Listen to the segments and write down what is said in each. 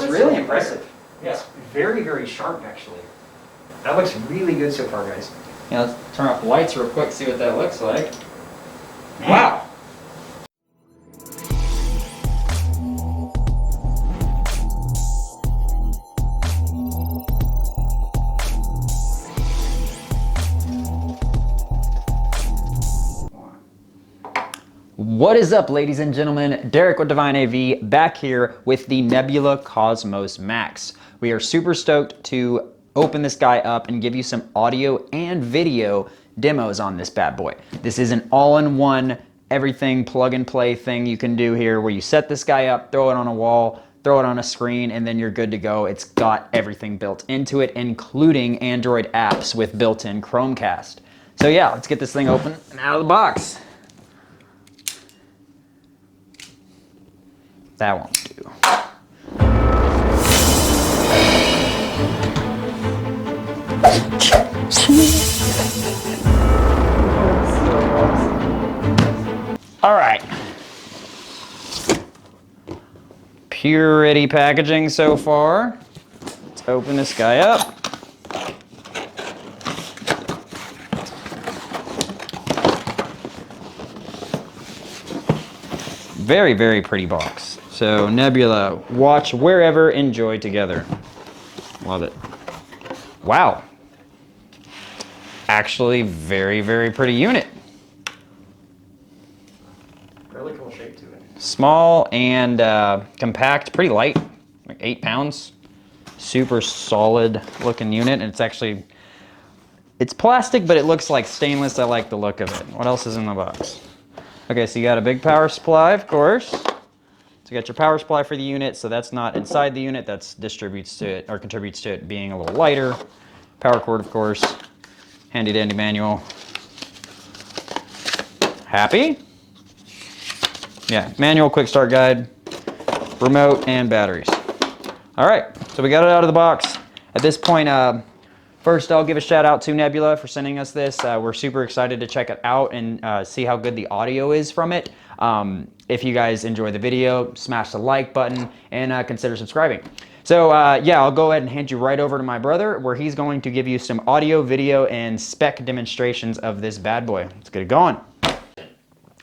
looks really impressive. Yes, very, very sharp actually. That looks really good so far, guys. Yeah, let's turn off the lights real quick, see what that looks like. Man. Wow. What is up, ladies and gentlemen? Derek with Divine AV back here with the Nebula Cosmos Max. We are super stoked to open this guy up and give you some audio and video demos on this bad boy. This is an all-in-one everything plug and play thing you can do here where you set this guy up, throw it on a wall, throw it on a screen, and then you're good to go. It's got everything built into it, including Android apps with built-in Chromecast. So yeah, let's get this thing open and out of the box. That won't do. All right. Purity packaging so far. Let's open this guy up. Very, very pretty box. So Nebula, watch wherever, enjoy together. Love it. Wow. Actually, very, very pretty unit. Really cool shape to it. Small and compact, pretty light, like 8 pounds. Super solid looking unit, and it's plastic, but it looks like stainless. I like the look of it. What else is in the box? Okay, so you got a big power supply, of course. So you got your power supply for the unit, so that's not inside the unit, that contributes to it being a little lighter. Power cord, of course. Handy dandy manual. Happy? Yeah, manual, quick start guide, remote, and batteries. All right, so we got it out of the box. At this point, first I'll give a shout out to Nebula for sending us this. We're super excited to check it out and see how good the audio is from it. If you guys enjoy the video, smash the like button and consider subscribing. So yeah, I'll go ahead and hand you right over to my brother where he's going to give you some audio, video, and spec demonstrations of this bad boy. Let's get it going.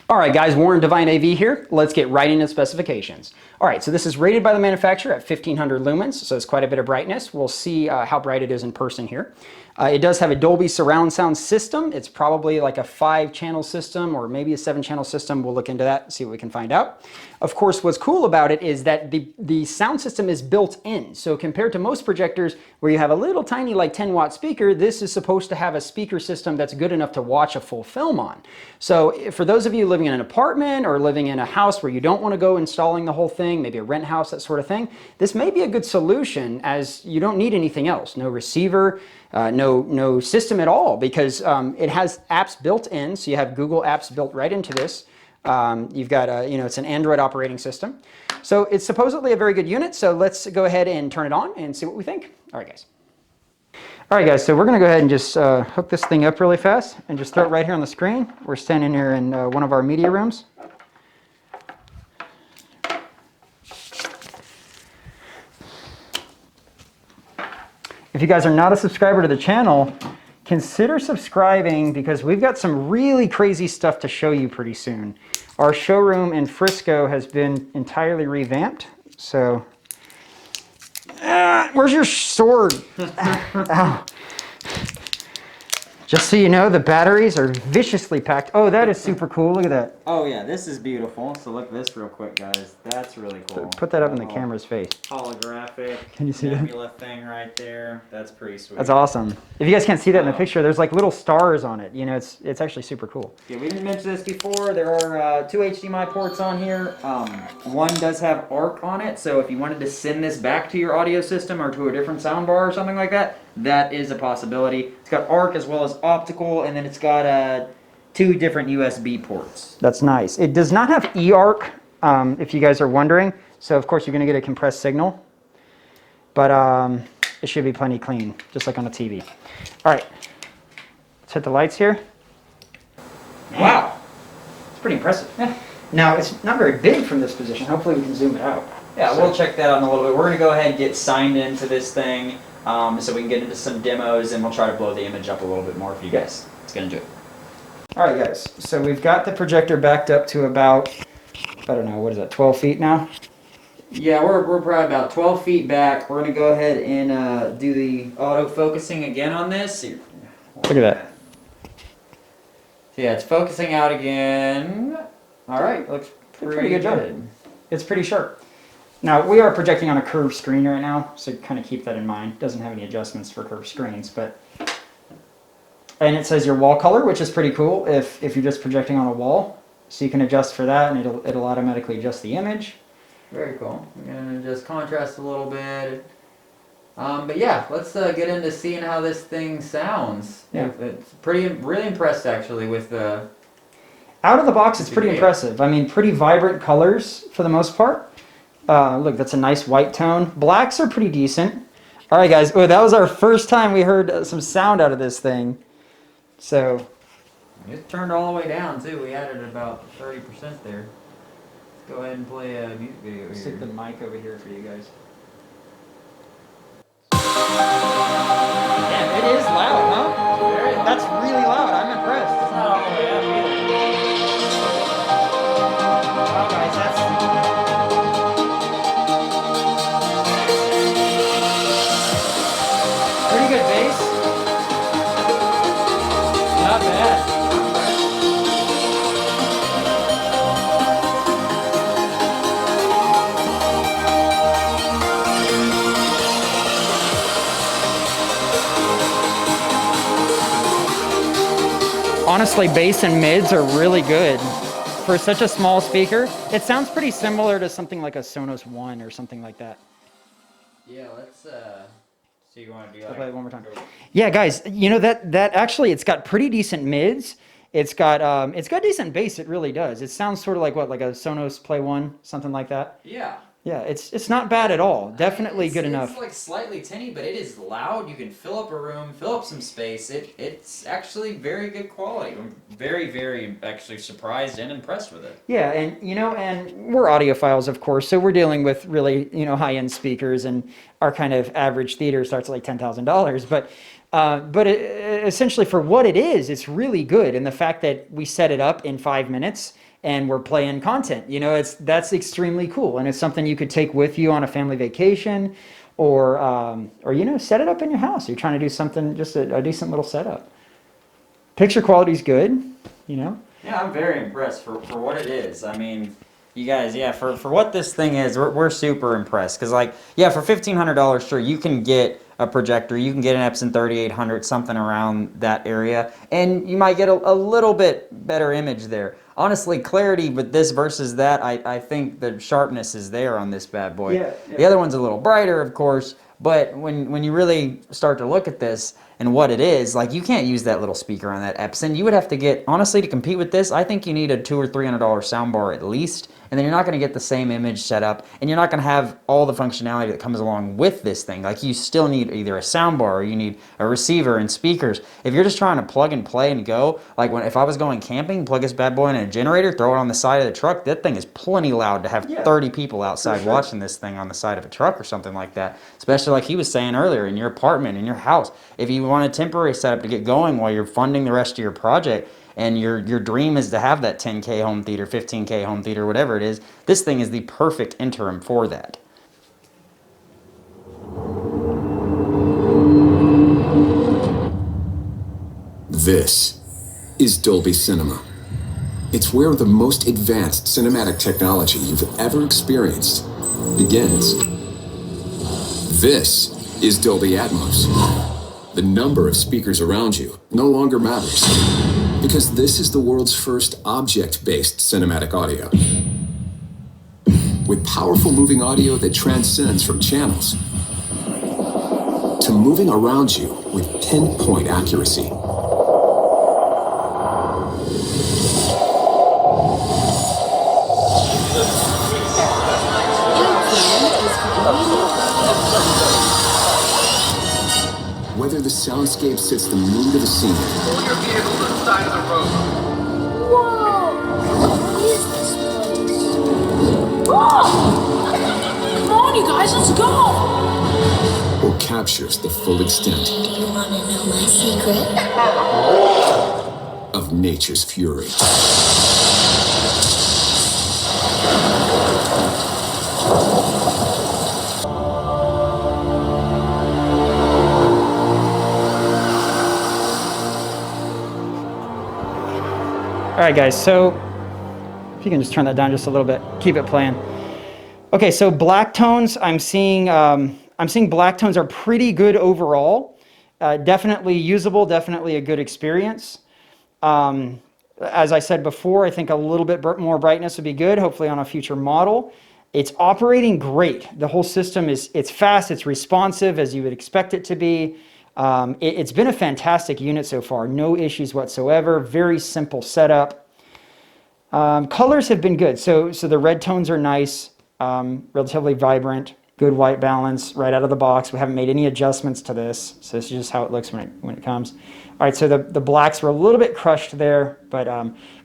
All right, guys, Warren Divine AV here. Let's get right into specifications. All right, so this is rated by the manufacturer at 1500 lumens, so it's quite a bit of brightness. We'll see how bright it is in person here. It does have a Dolby surround sound system. It's probably like a 5-channel system or maybe a 7-channel system. We'll look into that and see what we can find out. Of course, what's cool about it is that the sound system is built in. So compared to most projectors where you have a little tiny like 10-watt speaker, this is supposed to have a speaker system that's good enough to watch a full film on. So for those of you living in an apartment or living in a house where you don't want to go installing the whole thing, maybe a rent house, that sort of thing, this may be a good solution as you don't need anything else. No receiver, no system at all, because it has apps built in. So you have Google apps built right into this. You've got it's an Android operating system. So it's supposedly a very good unit. So let's go ahead and turn it on and see what we think. All right, guys. All right, guys, so we're going to go ahead and just hook this thing up really fast and just throw it right here on the screen. We're standing here in one of our media rooms. If you guys are not a subscriber to the channel, consider subscribing because we've got some really crazy stuff to show you pretty soon. Our showroom in Frisco has been entirely revamped, so... where's your sword? Ow. Just so you know, the batteries are viciously packed. Oh, that is super cool. Look at that. Oh yeah, this is beautiful. So look at this real quick, guys. That's really cool. Put that up in the camera's face. Holographic. Can you see that? Nebula thing right there. That's pretty sweet. That's awesome. If you guys can't see that in the picture, there's like little stars on it. You know, it's actually super cool. Yeah, we didn't mention this before. There are 2 HDMI ports on here. One does have ARC on it, so if you wanted to send this back to your audio system or to a different soundbar or something like that, that is a possibility. It's got ARC as well as optical, and then it's got 2 different USB ports. That's nice. It does not have eARC, if you guys are wondering. So of course you're going to get a compressed signal, but it should be plenty clean, just like on a TV. All right, let's hit the lights here. Wow, it's pretty impressive. Yeah. Now it's not very big from this position. Hopefully we can zoom it out. Yeah, we'll check that out in a little bit. We're going to go ahead and get signed into this thing so we can get into some demos, and we'll try to blow the image up a little bit more for you guys. Let's get into it. All right, guys. So we've got the projector backed up to about, I don't know, what is that, 12 feet now? Yeah, we're probably about 12 feet back. We're going to go ahead and do the auto-focusing again on this. Look at that. So yeah, it's focusing out again. All right, looks pretty good job. It's pretty sharp. Now, we are projecting on a curved screen right now, so kind of keep that in mind. It doesn't have any adjustments for curved screens, but... And it says your wall color, which is pretty cool if you're just projecting on a wall. So you can adjust for that, and it'll automatically adjust the image. Very cool. We're going to adjust contrast a little bit. But yeah, let's get into seeing how this thing sounds. Yeah. It's really impressed actually with the... Out of the box, it's pretty impressive. I mean, pretty vibrant colors for the most part. Look, that's a nice white tone. Blacks are pretty decent. All right, guys. Oh, that was our first time we heard some sound out of this thing. So... It turned all the way down too. We added about 30% there. Let's go ahead and play a music video here. Stick the mic over here for you guys. Yeah, it is loud, huh? That's really loud. I'm impressed. It's not all the way up either. Wow, guys, that's... Pretty good bass. Not bad. Honestly, bass and mids are really good. For such a small speaker, it sounds pretty similar to something like a Sonos One or something like that. Yeah, let's see, you want to do I'll play it one more time. Yeah, guys, you know that actually it's got pretty decent mids. It's got decent bass, it really does. It sounds sort of like what, like a Sonos Play One, something like that. Yeah. Yeah, it's not bad at all. Definitely good enough. It's like slightly tinny, but it is loud. You can fill up a room, fill up some space. It's actually very good quality. I'm very, very actually surprised and impressed with it. Yeah, and and we're audiophiles, of course, so we're dealing with really high-end speakers, and our kind of average theater starts at like $10,000. But essentially, for what it is, it's really good. And the fact that we set it up in 5 minutes. And we're playing content, that's extremely cool, and it's something you could take with you on a family vacation, or set it up in your house. You're trying to do something, just a decent little setup. Picture quality's good, Yeah, I'm very impressed for what it is. I mean, you guys, yeah, for what this thing is, we're super impressed. Because for $1,500, sure, you can get a projector, you can get an Epson 3800, something around that area, and you might get a little bit better image there. Honestly, clarity with this versus that, I think the sharpness is there on this bad boy. Yeah. The other one's a little brighter, of course, but when you really start to look at this and what it is, like, you can't use that little speaker on that Epson. You would have to get, honestly, to compete with this, I think you need a $200 or $300 soundbar at least, and then you're not going to get the same image set up, and you're not going to have all the functionality that comes along with this thing. Like, you still need either a soundbar or you need a receiver and speakers. If you're just trying to plug and play and go, like if I was going camping, plug this bad boy in a generator, throw it on the side of the truck, that thing is plenty loud to have 30 people outside watching this thing on the side of a truck or something like that. Especially like he was saying earlier, in your apartment, in your house. If you want a temporary setup to get going while you're funding the rest of your project, and your dream is to have that 10K home theater, 15K home theater, whatever it is, this thing is the perfect interim for that. This is Dolby Cinema. It's where the most advanced cinematic technology you've ever experienced begins. This is Dolby Atmos. The number of speakers around you no longer matters, because this is the world's first object-based cinematic audio. With powerful moving audio that transcends from channels to moving around you with pinpoint accuracy. Whether the soundscape sits the mood of the scene. Pull your vehicle to the side of the road. Whoa! What is this place? Whoa! on, you guys, let's go! or captures the full extent Do you want to know my secret? of nature's fury. All right, guys, so if you can just turn that down just a little bit, keep it playing. Okay, so black tones, I'm seeing black tones are pretty good overall. Definitely usable, definitely a good experience. As I said before, I think a little bit more brightness would be good, hopefully on a future model. It's operating great. The whole system it's fast, it's responsive as you would expect it to be. It's been a fantastic unit so far, no issues whatsoever, very simple setup. Colors have been good, so the red tones are nice, relatively vibrant, good white balance right out of the box. We haven't made any adjustments to this, so this is just how it looks when it comes. All right, so the blacks were a little bit crushed there, but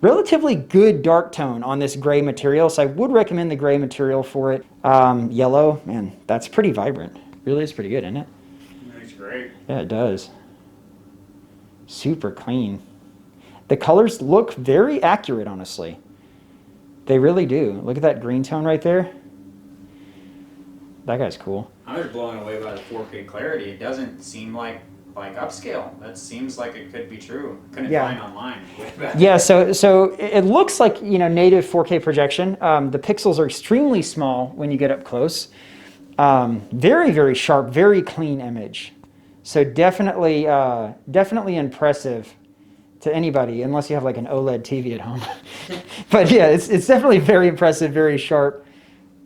relatively good dark tone on this gray material, so I would recommend the gray material for it. Yellow, man, that's pretty vibrant. Really is pretty good, isn't it? Looks great. Yeah, it does. Super clean. The colors look very accurate, honestly. They really do. Look at that green tone right there. That guy's cool. I was blown away by the 4K clarity. It doesn't seem like upscale. That seems like it could be true. Couldn't find online. Yeah, so it looks like, you know, native 4K projection. The pixels are extremely small when you get up close. Very, very sharp, very clean image. So definitely impressive to anybody, unless you have like an OLED TV at home. But yeah, it's definitely very impressive, very sharp,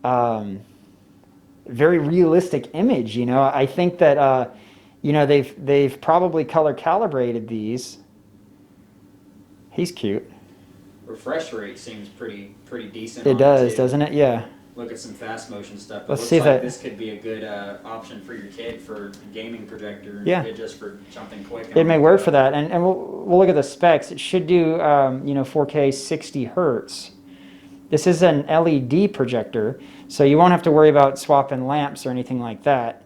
very realistic image. You know, I think that you know, they've probably color calibrated these. He's cute. Refresh rate seems pretty decent. It does, doesn't it? Yeah. Look at some fast motion stuff. Let's see if that. This could be a good option for your kid for gaming projector. Yeah. Just for something quick. It may work for that, and we'll look at the specs. It should do you know, 4K 60 hertz. This is an LED projector, so you won't have to worry about swapping lamps or anything like that.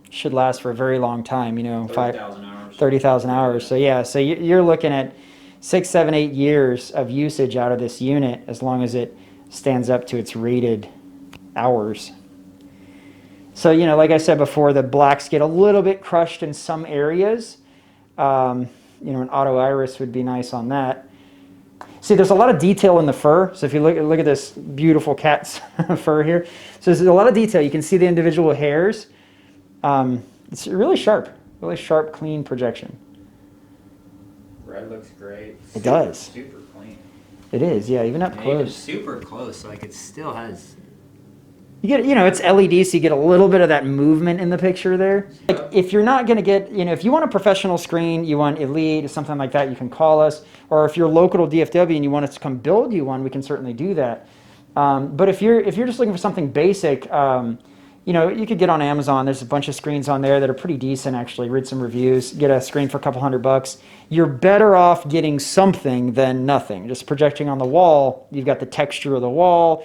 Should last for a very long time, you know, 30,000 hours. 30,000 hours. So yeah, so you're looking at 6, 7, 8 years of usage out of this unit, as long as it stands up to its rated hours. So, you know, like I said before, the blacks get a little bit crushed in some areas. You know, an auto iris would be nice on that. See, there's a lot of detail in the fur. So if you look at this beautiful cat's fur here. So there's a lot of detail. You can see the individual hairs. It's really sharp, clean projection. Red looks great. It does. Super clean. It is, yeah, even up Even close. super close, like it still has. You get, you know, it's LED, so you get a little bit of that movement in the picture there. Like, if you're not going to get, you know, if you want a professional screen, you want Elite or something like that, you can call us. Or if you're local to DFW and you want us to come build you one, we can certainly do that. But if you're just looking for something basic, you know, you could get on Amazon. There's a bunch of screens on there that are pretty decent, actually. Read some reviews. Get a screen for a couple $100. You're better off getting something than nothing. Just projecting on the wall, you've got the texture of the wall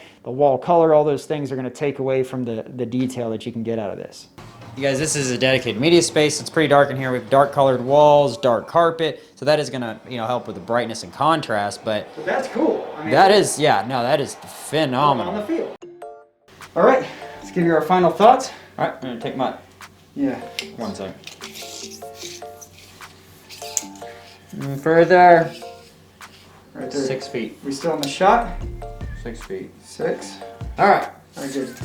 color, all those things are going to take away from the detail that you can get out of this. You guys, this is a dedicated media space. It's pretty dark in here. We have dark colored walls, dark carpet. So that is going to, you know, help with the brightness and contrast. But that's cool. I mean, that is, yeah, no, that is phenomenal. On the field. All right. Let's give you our final thoughts. All right, I'm gonna take my. Yeah. 1 second. Further. Right there. 6 feet. We still in the shot? 6 feet. 6. All right. Very good.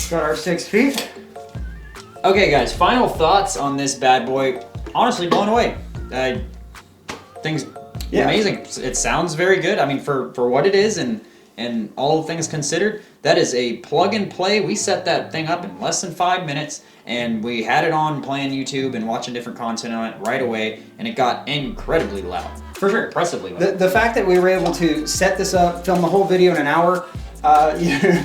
Got our 6 feet. Okay, guys. Final thoughts on this bad boy. Honestly, blown away. Things amazing. It sounds very good. I mean, for what it is and all things considered, that is a plug and play. We set that thing up in less than 5 minutes, and we had it on playing YouTube and watching different content on it right away, and it got incredibly loud. For sure, impressively loud. The fact that we were able to set this up, film the whole video in an hour,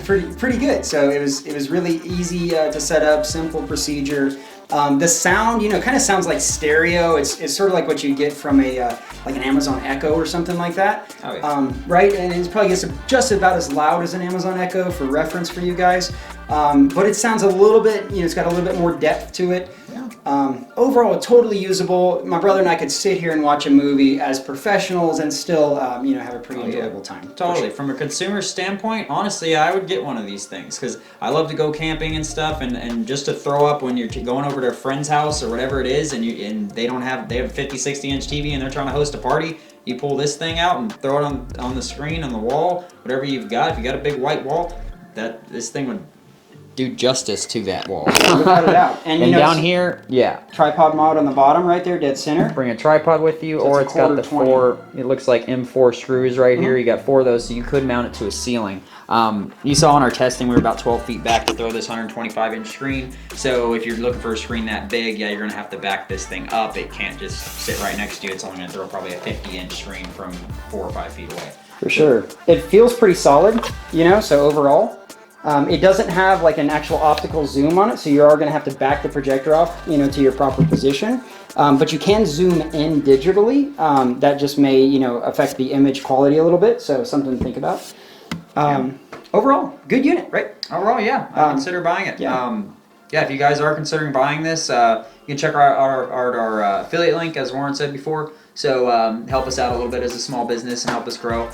pretty good. So it was really easy to set up, simple procedure. The sound, you know, kind of sounds like stereo. It's sort of like what you get from a like an Amazon Echo or something like that. Oh, yeah. Right? And it's probably just about as loud as an Amazon Echo for reference for you guys. but it sounds a little bit, you know, it's got a little bit more depth to it. Overall, totally usable. My brother and I could sit here and watch a movie as professionals and still, you know, have a pretty enjoyable time. Totally. From a consumer standpoint, honestly, I would get one of these things because I love to go camping and stuff, and just to throw up when you're going over to a friend's house or whatever it is, and they have a 50, 60-inch TV and they're trying to host a party. You pull this thing out and throw it on the screen, on the wall, whatever you've got. If you got a big white wall, this thing would do justice to that wall. Without a doubt. And, you know, down here, yeah. Tripod mod on the bottom right there, dead center. Bring a tripod with you, So or it's it's got the 1/4 four, it looks like M4 screws right here. You got 4 of those, so you could mount it to a ceiling. You saw in our testing, we were about 12 feet back to throw this 125-inch screen. So if you're looking for a screen that big, yeah, you're gonna have to back this thing up. It can't just sit right next to you. It's only gonna throw probably a 50-inch screen from 4 or 5 feet away. For sure. It feels pretty solid, you know, so overall. It doesn't have like an actual optical zoom on it, so you are going to have to back the projector off, you know, to your proper position. But you can zoom in digitally. That just may, you know, affect the image quality a little bit, so something to think about. Overall, good unit, right? Overall, yeah, I consider buying it. Yeah. Yeah, if you guys are considering buying this, you can check our affiliate link, as Warren said before. So help us out a little bit as a small business and help us grow.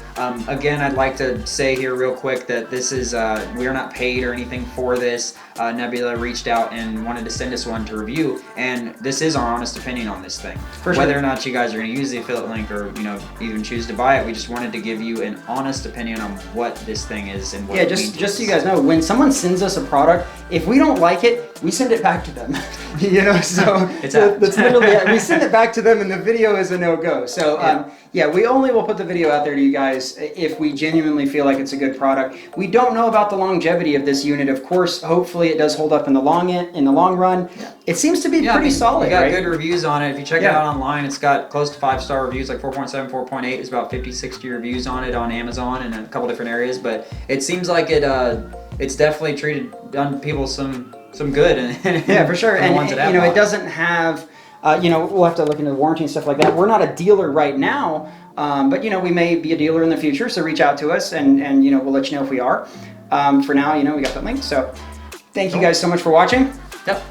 Again, I'd like to say here real quick that this is, we are not paid or anything for this. Nebula reached out and wanted to send us one to review, and this is our honest opinion on this thing. For sure. Whether or not you guys are going to use the affiliate link or, you know, even choose to buy it, we just wanted to give you an honest opinion on what this thing is and what Yeah, it means. just so you guys know, when someone sends us a product, if we don't like it, we send it back to them. You know, so It's out. that's literally it. We send it back to them, and the video is a no-go. So yeah, we only will put the video out there to you guys if we genuinely feel like it's a good product. We don't know about the longevity of this unit. Of course, hopefully it does hold up in the long run. Yeah. It seems to be pretty solid. We got right? good reviews on it. If you check it out online, it's got close to 5-star reviews, like 4.7, 4.8. It's about 50, 60 reviews on it on Amazon and a couple different areas. But it seems like it's definitely done people some good. And yeah, for sure. And you know, it doesn't have. You know, we'll have to look into the warranty and stuff like that. We're not a dealer right now, but you know, we may be a dealer in the future. So reach out to us, and you know, we'll let you know if we are. For now, you know, we got that link. So thank you guys so much for watching. Yep.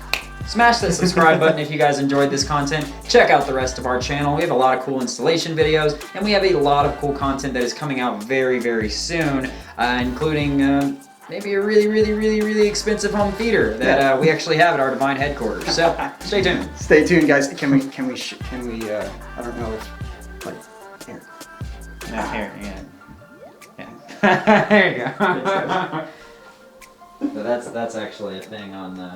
Smash that subscribe button if you guys enjoyed this content. Check out the rest of our channel. We have a lot of cool installation videos, and we have a lot of cool content that is coming out very, very soon, including maybe a really expensive home theater that we actually have at our Divine headquarters. So stay tuned. Stay tuned, guys. Can we? I don't know if like here. Yeah, here, yeah. There you go. So that's actually a thing on the,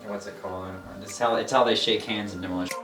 what's it called? It's how they shake hands in Demolition.